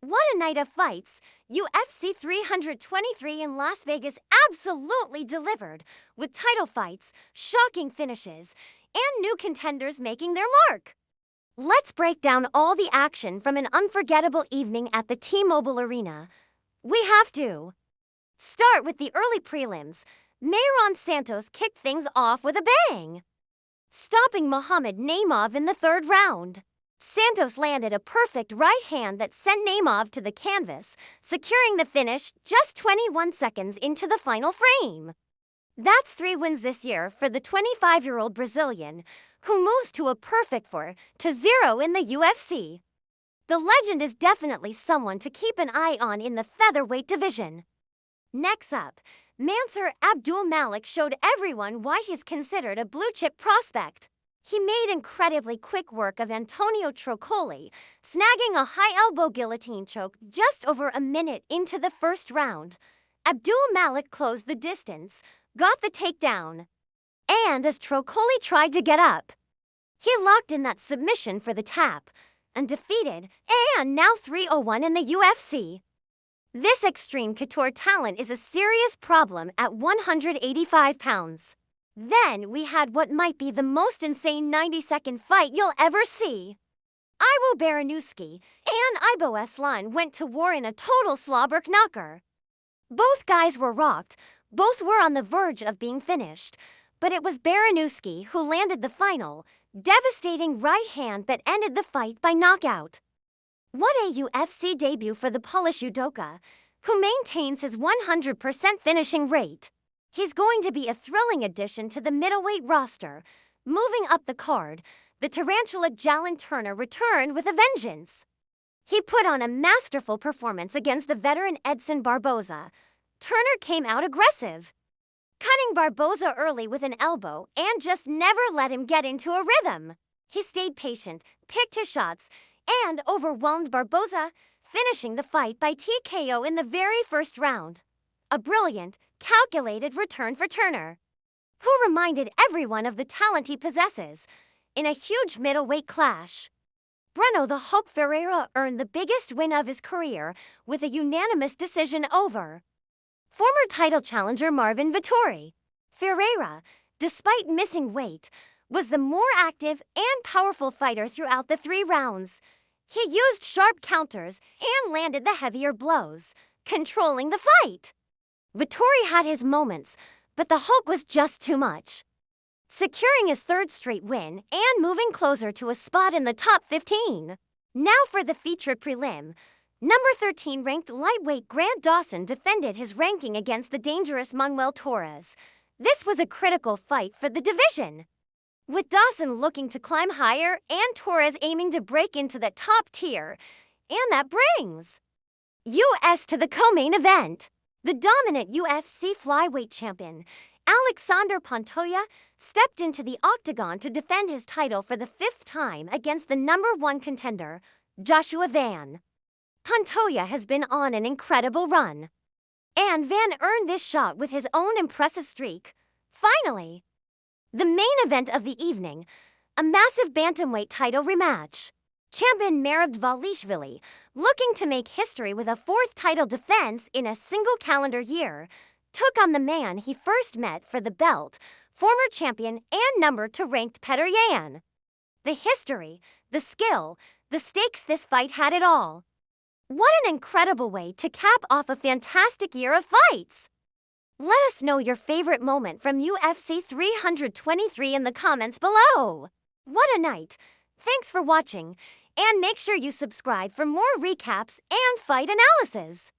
What a night of fights! UFC 323 in Las Vegas absolutely delivered, with title fights, shocking finishes, and new contenders making their mark. Let's break down all the action from an unforgettable evening at the T-Mobile Arena. We have to start with the early prelims. Mayron Santos kicked things off with a bang, stopping Muhammad Naimov in the third round. Santos landed a perfect right hand that sent Naimov to the canvas, securing the finish just 21 seconds into the final frame. That's 3 wins this year for the 25-year-old Brazilian, who moves to a perfect 4-0 in the UFC. The legend is definitely someone to keep an eye on in the featherweight division. Next up, Mansour Abdul-Malik showed everyone why he's considered a blue-chip prospect. He made incredibly quick work of Antonio Trocoli, snagging a high-elbow guillotine choke just over a minute into the first round. Abdul-Malik closed the distance, got the takedown, and as Trocoli tried to get up, he locked in that submission for the tap, undefeated, and now 3-0 in the UFC. This extreme couture talent is a serious problem at 185 pounds. Then we had what might be the most insane 90-second fight you'll ever see. Ivo Baranowski and Ibo Aslan went to war in a total slobber knocker. Both guys were rocked, both were on the verge of being finished, but it was Baranowski who landed the final, devastating right hand that ended the fight by knockout. What a UFC debut for the Polish judoka, who maintains his 100% finishing rate. He's going to be a thrilling addition to the middleweight roster. Moving up the card, the tarantula Jalen Turner returned with a vengeance. He put on a masterful performance against the veteran Edson Barboza. Turner came out aggressive, cutting Barboza early with an elbow and just never let him get into a rhythm. He stayed patient, picked his shots, and overwhelmed Barboza, finishing the fight by TKO in the very first round. A brilliant, calculated return for Turner, who reminded everyone of the talent he possesses in a huge middleweight clash. Breno the Hulk Ferreira earned the biggest win of his career with a unanimous decision over former title challenger Marvin Vettori. Ferreira, despite missing weight, was the more active and powerful fighter throughout the 3 rounds. He used sharp counters and landed the heavier blows, controlling the fight. Vettori had his moments, but the Hulk was just too much, securing his 3rd straight win and moving closer to a spot in the top 15. Now for the featured prelim. Number 13 ranked lightweight Grant Dawson defended his ranking against the dangerous Manuel Torres. This was a critical fight for the division, with Dawson looking to climb higher and Torres aiming to break into the top tier. And that brings us to the co-main event. The dominant UFC flyweight champion, Alexander Pantoja, stepped into the octagon to defend his title for the 5th time against the number 1 contender, Joshua Van. Pantoja has been on an incredible run, and Van earned this shot with his own impressive streak. Finally, the main event of the evening, a massive bantamweight title rematch. Champion Merab Dvalishvili, looking to make history with a 4th title defense in a single calendar year, took on the man he first met for the belt, former champion and number 2 ranked Petr Yan. The history, the skill, the stakes, this fight had it all. What an incredible way to cap off a fantastic year of fights! Let us know your favorite moment from UFC 323 in the comments below. What a night! Thanks for watching, and make sure you subscribe for more recaps and fight analysis.